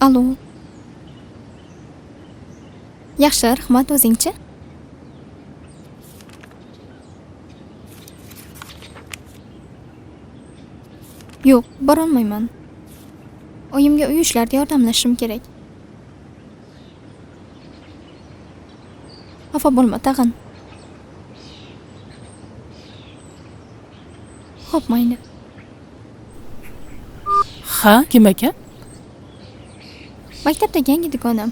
Alo. Yaxshi, rahmat, o'zingchi? Yo'q, bora olmayman. Oyimga uy ishlarida yordamlashishim kerak. Xafa bo'lma tag'in. Xo'p, mayli. Ha, kim ekan? Maktabdagi yangi dugonam.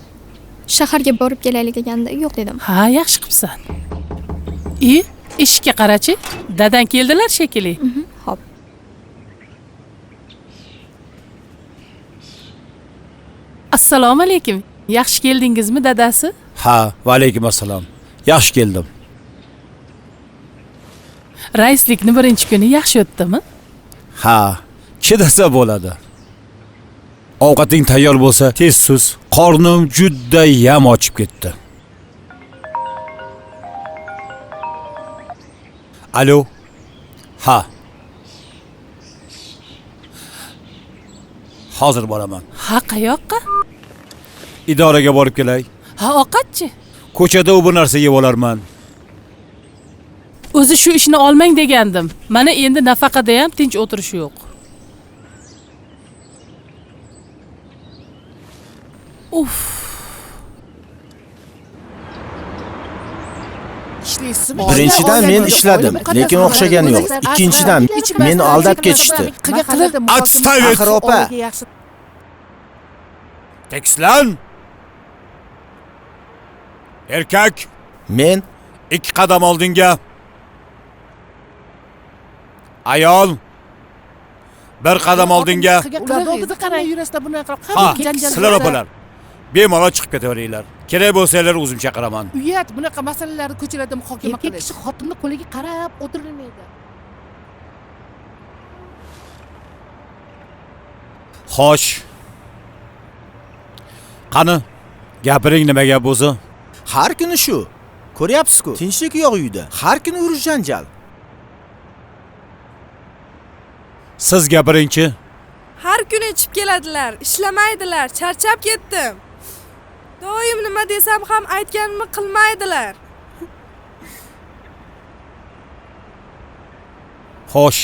Shaharga borib kelaylik deganda yo'q dedim. Ha, yaxshi qilibsan. Eshikka qarachi. Dadan keldilar shekilli. Xo'p. Assalomu alaykum. Yaxshi keldingizmi dadasi? Ha, va alaykum assalom. Yaxshi keldim. Raislikni birinchi kuni yaxshi o'tdimi? Ha, chidasa bo'ladi. Ovqating tayyor bo'lsa, tez sus. Qornim juda yam ochib ketdi. Alo. Ha. Hozir boraman. Ha, qayoqqa? Idoraga borib kelay. Ha, ovqatchi. Ko'chada u bir narsa yeb olarman. O'zi shu ishni olmang degandim. Mana endi nafaqada ham tinch o'tirish yo'q. Uf. Birinchidan men ishladim, lekin o'xshagani yo'q. Ikkinchidan meni aldab ketishdi. Отставить! Axir opa, Tekislan! Erkak, men 2 qadam oldinga. Ayol, 1 qadam oldinga. Ular oldida qanday yurasizlar bunaqa Ha, sizlar opalar. Bemalol chiqib ketaveringlar. Kerak bo'lsanglar o'zim chaqiraman. uyat bunaqa masalalarni ko'chalarda muhokama qilish. Erkak kishi xotinning qo'liga qarab o'tirilmaydi. Xo'sh. Qani, gapiring nima gap o'zi? har kuni shu. Ko'ryapsiz-ku, tinchlik yo'q uyda. Har kuni urush janjal. Siz gapiringchi. Har kuni ichib keladilar, ishlamaydilar, charchab ketdim. Doim nima desam ham aytganimni qilmaydilar. Xo'sh.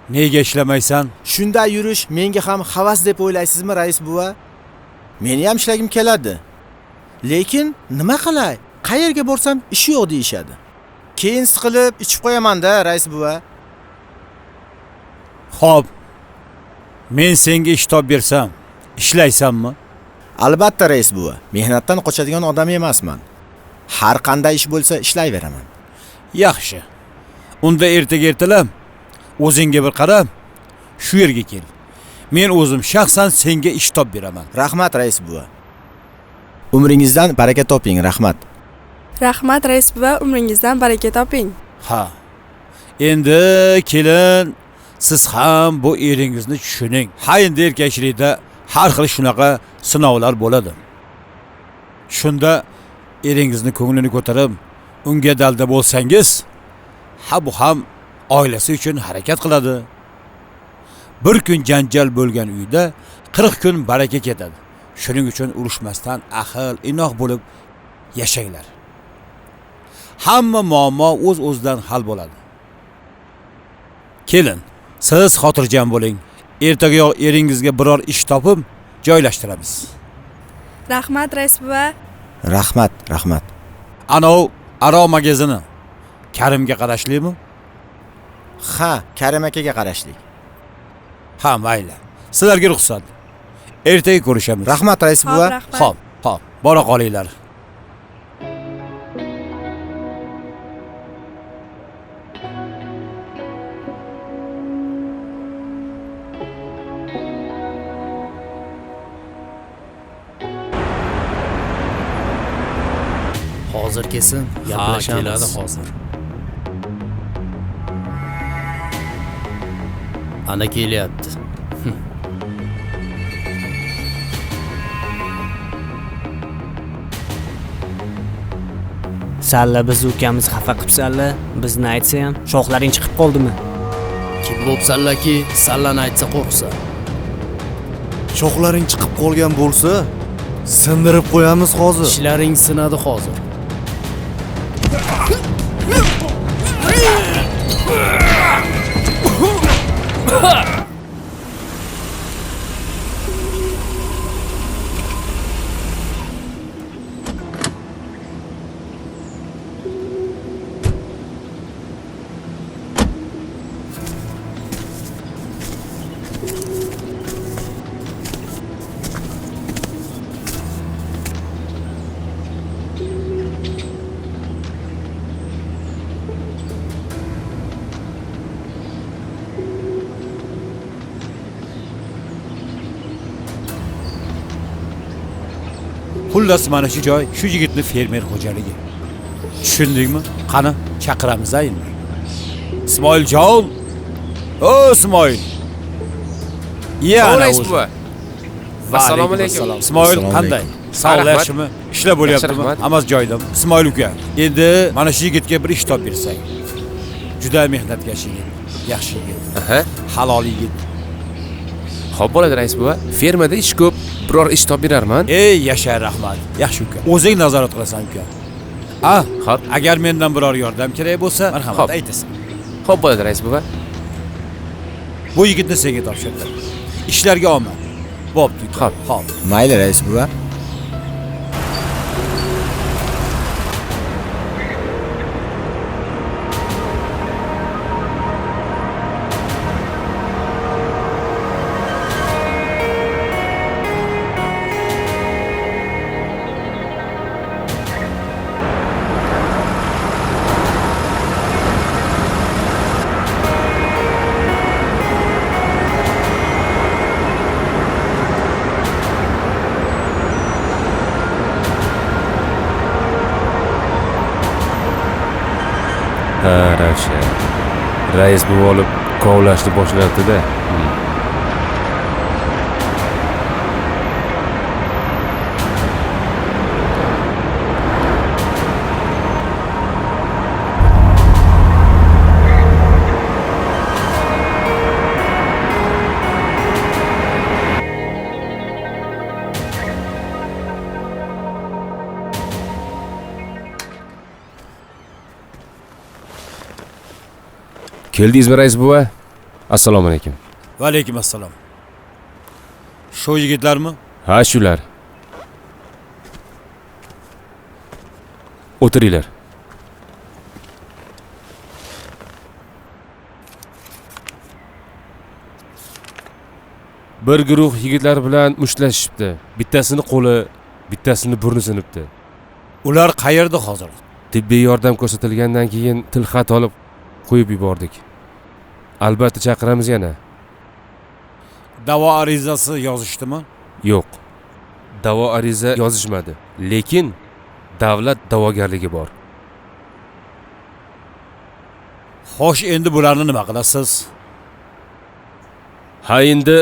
Nega ishlamaysan? Shunday yurish menga ham havas deb o'ylaysizmi, rais buva? Meni ham ishlagim keladi. Lekin nima qilay? Qayerga borsam ish yo'q deyshadi. Keyin siqilib ichib qo'yaman-da, rais buva. Xo'p. Men senga ish topib bersam, ishlaysanmi? Albatta, rais buva. Mehnatdan qochadigan odam emasman. Har qanday ish bo'lsa ishlayveraman. Yaxshi. Unda ertaga ertalab o'zingga bir qarab, shu yerga kel. Men o'zim shaxsan senga ish topib beraman. Rahmat, rais buva. Umringizdan baraka toping, rahmat. Rahmat rais buva, umringizdan baraka toping. Ha. Endi kelin, siz ham bu eringizni tushuning. Ha, endi erkakchilikda har xil shunaqa sinovlar bo'ladi. Shunda eringizni ko'nglini ko'tarib, unga dalda bo'lsangiz, ha bu ham oilasi uchun harakat qiladi. Bir kun janjal bo'lgan uyda 40 kun baraka ketadi. Shuning uchun urushmasdan ahil, inoq bo'lib yashanglar. Hamma muammo o'z-o'zidan hal bo'ladi. Kelin, siz xotirjam bo'ling. Ertagayoq eringizga biror ish topib joylashtiramiz. Rahmat rais buva. Rahmat, rahmat. Anov Aro magazini Karimga qarashlimi? Ha, Karim akaga qarashlik. Ha, mayli. Sizlarga ruxsat. Ertaga ko'rishamiz. Rahmat, rais buva. Xo'p, xo'p, bora qolinglar. Hozir kelsin, gaplashamiz. Keladi hozir. Ana kelyapti. Salla biz ukamiz xafa qilibsanlar, bizni aytsa ham, shoxlaring chiqib qoldimi? Kim bo'psanlarki, sallan aytsa qo'rqsa. Shoxlaring chiqib qolgan bo'lsa, sindirib qo'yamiz hozir. Ishlaring sinadi hozir. Xullas mana shu joy, shu yigitni fermer xo'jaligi. Tushundingmi? Qani, chaqiramiz endi. Ismoiljon! O Ismoil! Rais buva. Assalomu alaykum. Ismoil qanday? Sog'lashmi? Ishlar bo'lyaptimi? Hammasi joyidami? Ismoil uka, endi mana shu yigitga bir ish topib bersak. Juda mehnatkash yigit, yaxshi yigit. Aha. Halol yigit. Xo'p bo'ladi rais buva. Fermada ish ko'p, biror ish topib berarman. Ey, yasha rahmat. Yaxshi uka. O'zing nazorat qilasan uka. Ah, Xo'p. agar mendan biror yordam kerak bo'lsa, marhamat Xo'p. aytasan. Xo'p bo'ladi rais buva. Bu yigitni senga topshirdim. Ishlarga omad. Bo'pti uka. Xo'p. Xo'p. Mayli rais buva. Ha, Ravshan. Rais buva olib kovlashni boshlayapti-da. Keldingizmi rais buva? Assalomu alaykum. Va alaykum assalom. Shu yigitlarmi? Ha, shular. O'tiringlar. Bir guruh yigitlar bilan mushtlashishibdi. Bittasini qo'li, bittasini burni sinibdi. Ular qayerda hozir? Tibbiy yordam ko'rsatilgandan keyin tilxat olib qo'yib yubordik. Albatta chaqiramiz yana. Davo arizasi yozishdimi? Yo'q. Davo ariza yozishmadi. Lekin davlat da'vogarligi bor. Xo'sh, endi bularni nima qilasiz? Ha, endi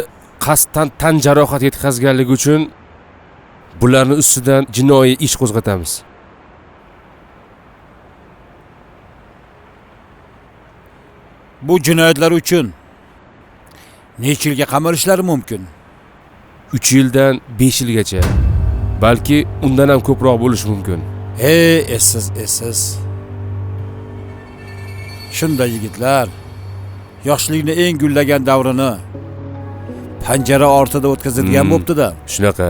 qasddan tan jarohat yetkazganligi uchun bularni ustidan jinoiy ish qo'zg'atamiz. Bu jinoyatlar uchun necha yilga qamalishlari mumkin? 3 yildan 5 yilgacha, balki undan ham ko'proq bo'lishi mumkin. Hey, essiz. Shunday yigitlar yoshlikni eng gullagan davrini panjara ortida o'tkazilgan bo'pti-da. Shunaqa.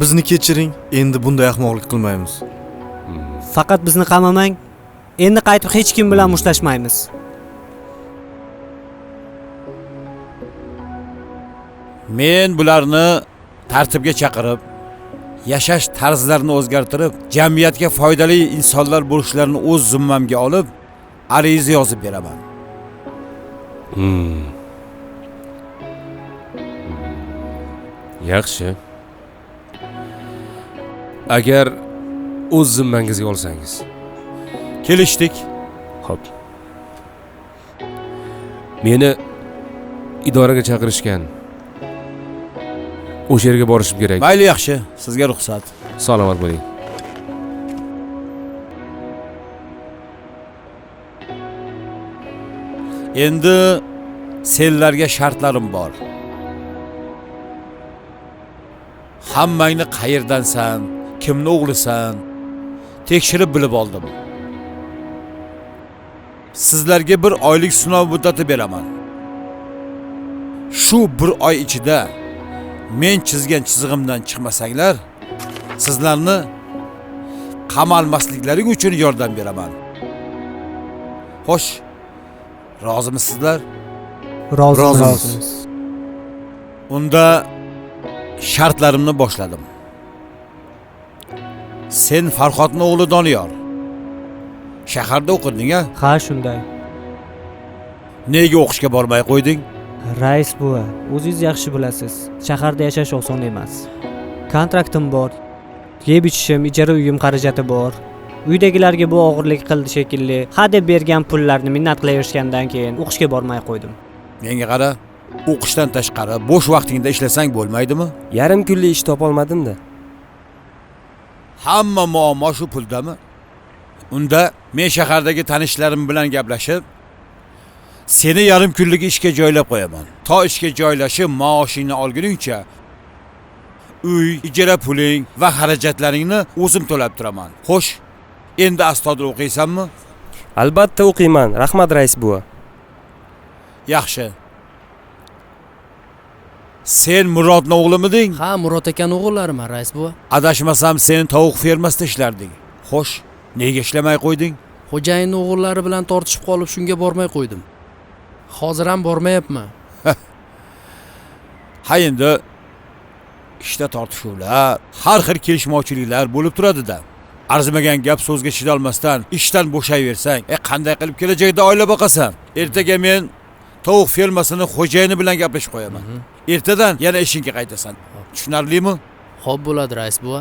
Bizni kechiring, endi bunday ahmoqlik qilmaymiz. Faqat bizni qamamang. Endi qaytib hech kim bilan mushtlashmaymiz. Men bularni tartibga chaqirib, yashash tarzlarini o'zgartirib, jamiyatga foydali insonlar bo'lishlarini o'z zimmamga olib, ariza yozib beraman. Yaxshi. Agar o'z zimmangizga olsangiz. Kelishdik. Xo'p. Meni idoraga chaqirishgan. O'sha yerga borishim kerak. Mayli, yaxshi. Sizga ruxsat. Salomat bo'ling. Endi senlarga shartlarim bor. Hammangni qayerdansan, kimni o'g'lisan, tekshirib bilib oldim. Sizlarga 1 oylik sinov muddati beraman. Shu 1 oy ichida men chizgan chizig'imdan chiqmasanglar, sizlarni qamalmasliklaring uchun yordam beraman. Xo'sh, rozimisizlar? Rozimiz. Unda shartlarimni boshladim. Sen Farhodning o'g'li Doniyor. Shaharda o'qiding-a? Ha, shunday. Nega o'qishga bormay qo'yding? Rais buva, o'zingiz yaxshi bilasiz. Shaharda yashash oson emas. Kontraktim bor. Yeb ichishim, ijara uyim xarajati bor. Uydagilarga bu og'irlik qildi shekilli. Hadeb bergan pullarni minnat qilaverishgandan keyin o'qishga bormay qo'ydim. Menga qara, o'qishdan tashqari bo'sh vaqtingda ishlasang bo'lmaydimi? Yarim kunlik ish topolmadim-da. Hamma muammo shu puldami? Unda men shahardagi tanishlarim bilan gaplashib, seni yarim kunlik ishga joylab qo'yaman. To ishga joylashib, maoshingni olguningcha uy, ijara puling va xarajatlaringni o'zim to'lab turaman. Xo'sh, endi astoydil o'qiysanmi? Albatta o'qiyman. Rahmat rais buva. Yaxshi. Sen Murodning o'g'limiding? Ha, Murod akan o'g'illariman rais buva. Adashmasam sen tovuq fermasida ishlarding. Xo'sh, nega ishlamay qo'yding? Xo'jayinning o'g'illari bilan tortishib qolib shunga bormay qo'ydim. Hozir ham bormayapman. Ha endi ishda tortishuvlar, har xil kelishmovchiliklar bo'lib turadi-da. Arzimagan gap so'zga chidolmasdan ishdan bo'shayversang, qanday qilib kelajakda oila boqasan? Ertaga men tovuq fermasini xo'jayini bilan gaplashib qo'yaman. Ertadan yana ishingga qaytasan. Tushunarlimi? Xo'p bo'ladi rais buva.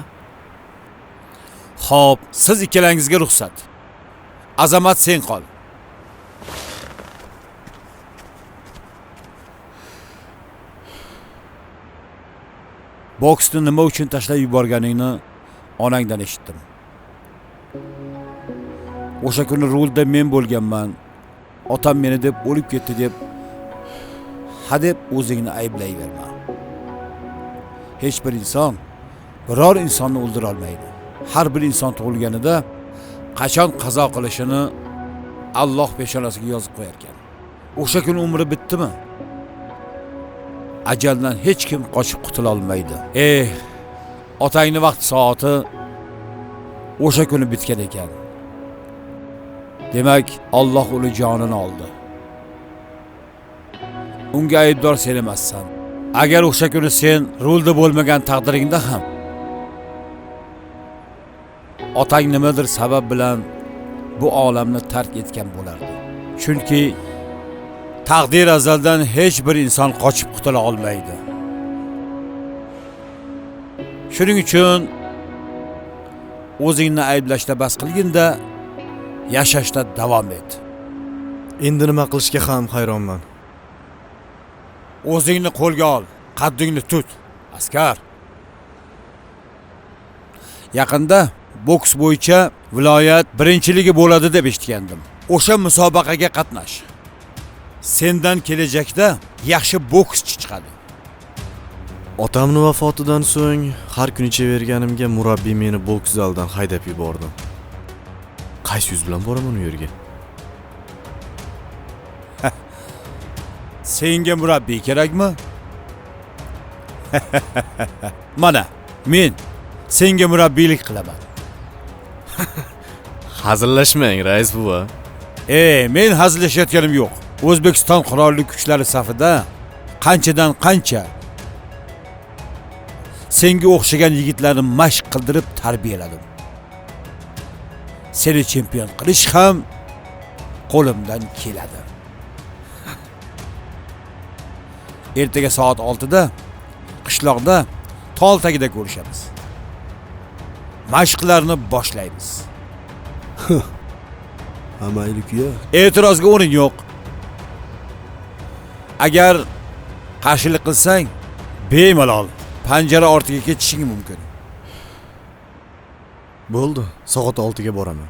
Xo'p, siz ikkalangizga ruxsat. Azamat sen qol. Boksni nima uchun tashlab yuborganingni onangdan eshitdim. O'sha kuni rulda men bo'lganman. Otam meni deb o'lib ketdi deb hadeb o'zingni ayblayverma. Hech bir inson biror insonni o'ldira olmaydi. Har bir inson tug'ilganida qachon qazo qilishini Alloh peshonasiga yozib qo'yar ekan. O'sha kun umri bitdimi? Ajaldan hech kim qochib qutula olmaydi. Otangni vaqt soati o'sha kuni bitgan ekan. Demak, Alloh uni jonini oldi. Unga aybdor sen emassan. Agar o'sha kuni sen rulda bo'lmagan taqdiringda ham otang nimadir sabab bilan bu olamni tark etgan bo'lardi. Chunki taqdir azaldan hech bir inson qochib qutula olmaydi. Shuning uchun o'zingni ayblashda bas qilginda yashashda davom et. Endi nima qilishga ham hayronman. O'zingni qo'lga ol, qaddingni tut, askar. Yaqinda boks bo'yicha viloyat birinchiligi bo'ladi deb eshitgandim. O'sha musobaqaga qatnash. Sendan kelajakda yaxshi bokschi chiqadi. Otamning vafotidan so'ng har kun ichaverganimga murabbiy meni boks zalidan haydab yubordi. Qaysi yuz bilan boraman u yerga? Senga murabbiy kerakmi? Mana, men senga murabbiylik qilaman. Hazillashmang, rais buva. Men hazillashayotganim yo'q. O'zbekiston qurolli kuchlari safida qanchadan qancha senga o'xshagan yigitlarni mashq qildirib tarbiyaladim. Seni chempion qilish ham qo'limdan keladi. Ertaga soat 6 da qishloqda tol tagida ko'rishamiz. Mashqlarni boshlaymiz. Amaylik-ya. E'tirozga o'rin yo'q. Agar qarshilik qilsang, bemalol panjara ortiga ketishing mumkin. Bo'ldi, soat 6 ga boraman.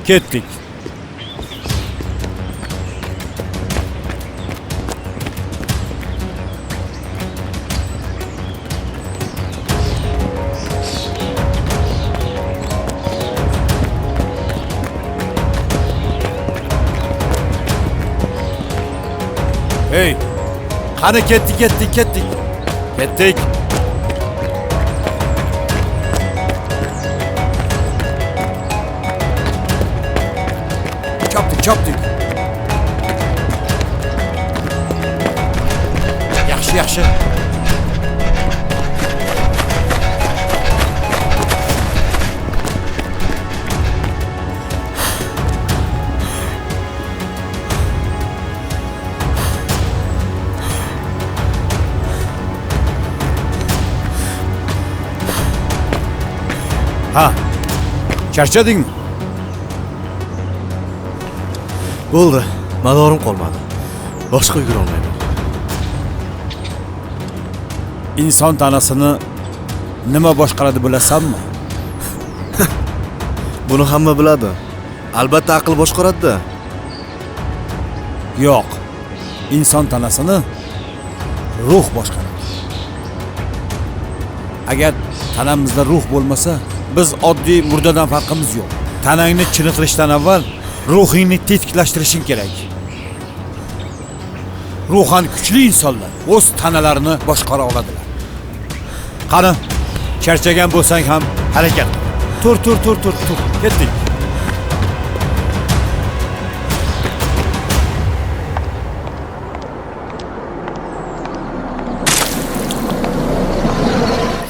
Ketdik. Hey, qani ketdik. Ketdik. Chopdik. Yaxshi. Ha, charchadingmi? Bo'ldi. Madorim qolmadi. Boshqa yugura olmayman. Inson tanasini nima boshqaradi bilasanmi? Buni hamma biladi. Albatta aql boshqaradi-da. Yo'q. Inson tanasini ruh boshqaradi. Agar tanamizda ruh bo'lmasa, biz oddiy murdadan farqimiz yo'q. Tanangni chiniqtirishdan avval ruhingni tetiklashtirishing kerak. Ruhan kuchli insonlar o'z tanalarini boshqara oladilar. Qani, charchagan bo'lsang ham harakat qil. Tur. Ketdik.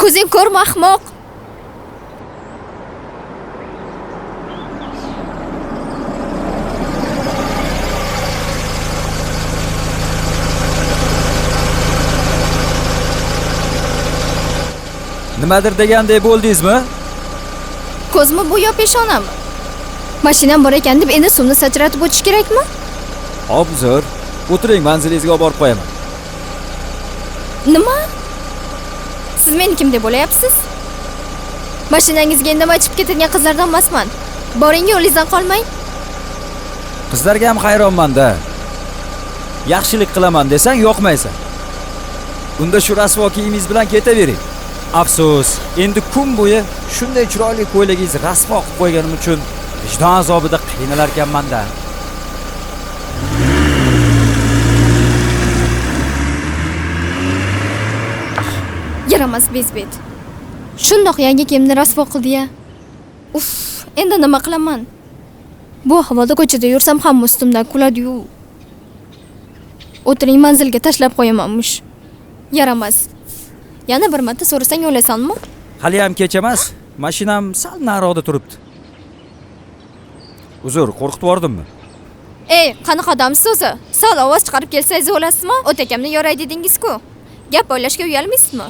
Ko'zing ko'rma ahmoq. Nimadir degandek bo'ldingizmi? Ko'zmi bu yo peshonami? Mashinam bor ekan deb endi suvni sachratib o'tish kerakmi? Obzor, o'tiring, manzilingizga olib borib qo'yaman. Nima? Siz meni kim deb o'ylayapsiz? Mashinangizga indamay chiqib ketadigan qizlardan emasman. Boring, yo'lingizdan qolmang. Qizlarga ham hayronman-da. Yaxshilik qilaman desang yoqmaysan. Unda shu rasvo kiyimingiz bilan ketavering. Afsus, endi kun bo'yi shunday chiroyli ko'ylagingiz rasvo qilib qo'yganim uchun vijdon azobida qiynalar ekanman-da. Yaramas bezbet. Shundoq yangi kiyimni rasvo qildi-ya. Uff, endi nima qilaman? Bu havoda ko'chada yursam ham ustimdan kuladi-yu. O'tiring, manzilga tashlab qo'yamanmish. Yaramas. Yana bir marta so'rasang o'lasanmi? Hali ham kech emas, mashinam sal nariroqda turibdi. Uzr, qo'rqitib yubordimmi? Ey, qanaqa odamsiz o'zi? Sal ovoz chiqarib kelsangiz o'lasizmi? O'takamni yoray dedingiz-ku. Gap o'ylashga uyalmaysizmi?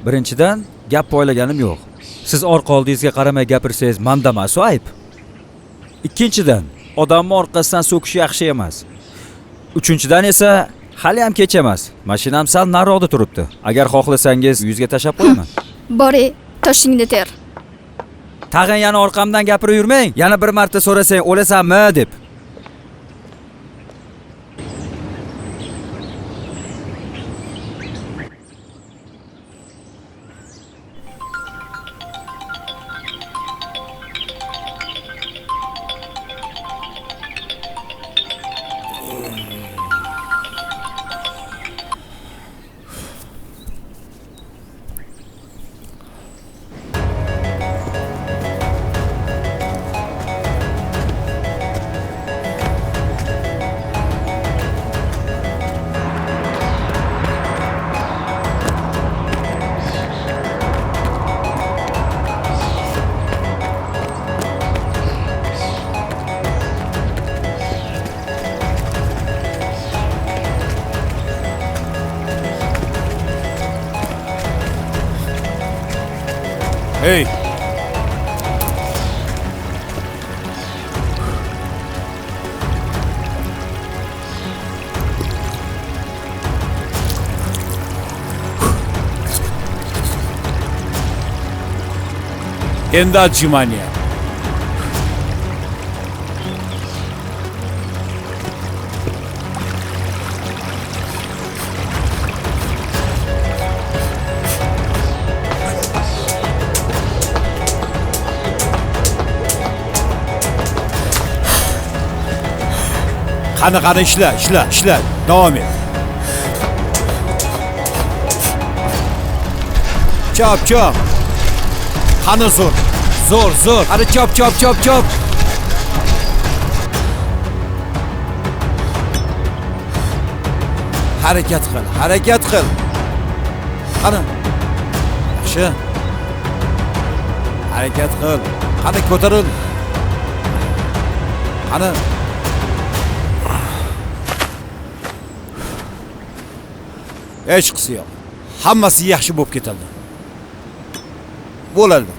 Birinchidan, gap poylaganim yo'q. Siz orqa oldingizga qaramay gapirsangiz menda emas, u ayb. Ikkinchidan, odamni orqasidan so'kish yaxshi emas. Uchinchidan esa hali ham kech emas. Mashinam sal nariroqda turibdi. Agar xohlasangiz yuzga tashab qo'yaman. Bori, toshingni ter. Tag'in yana orqamdan gapirib yurmang. Yana bir marta so'rasang, o'lasanmi deb. Hey. Endi отжимание. Qani ishla, davom et. Chop. Qani zo'r. Qani chop. Harakat qil. Qani. Yaxshi. Harakat qil. Qani ko'taril. Qani. Hech qisi yo'q. Hammasi yaxshi bo'lib ketadi. Bo'ladi.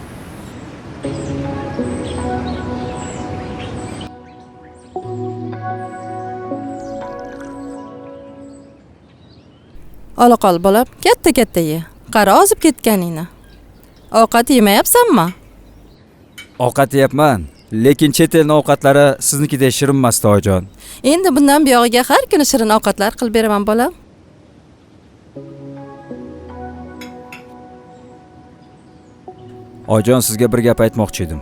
Ola qol bolam, katta ye. Qara ozib ketganingni. Ovqat yemayapsanmi? Ovqat yeyapman, lekin chet elning ovqatlari siznikidek shirinmas toyjon. Endi bundan buyog'iga har kuni shirin ovqatlar qilib beraman bolam. Ojon, sizga bir gap aytmoqchi edim.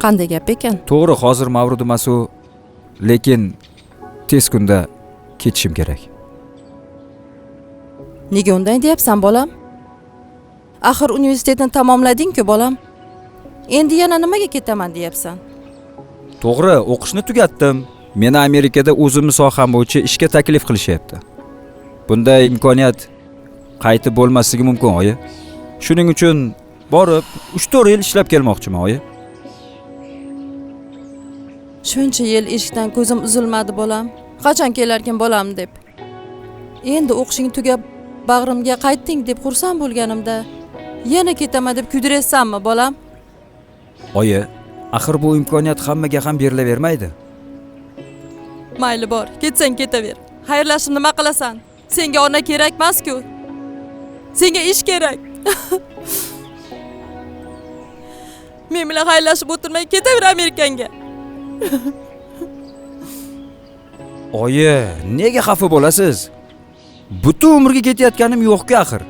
Qanday gap ekan? To'g'ri, hozir Mavlud emas u, lekin tez kunda ketishim kerak. Nega unday deyapsan bolam? Axir universitetni tamomlading-ku bolam. Endi yana nimaga ketaman deyapsan? To'g'ri, o'qishni tugatdim. Meni Amerikada o'zimning soham bo'yicha ishga taklif qilishyapti. Bunday imkoniyat qaytib bo'lmasligi mumkin, oyi. Shuning uchun borib 3-4 yil ishlab kelmoqchiman, oyi. Shuncha yil eshikdan ko'zim uzilmadi bolam. Qachon kelarkin bolam deb. Endi o'qishing tugab bag'rimga qaytding deb xursand bo'lganimda yana ketaman deb kuydiraysanmi bolam? Oyi, axir bu imkoniyat hammaga ham berilavermaydi. Mayli bor, ketsang ketaver. Xayrlashib nima qilasan? Senga ona kerakmas-ku. Senga ish kerak. Men bilan xayrlashib o'tirmay ketaver Amerikanga. Oyi, nega xafa bo'lasiz? Butun umrga ketayotganim yo'q-ku axir.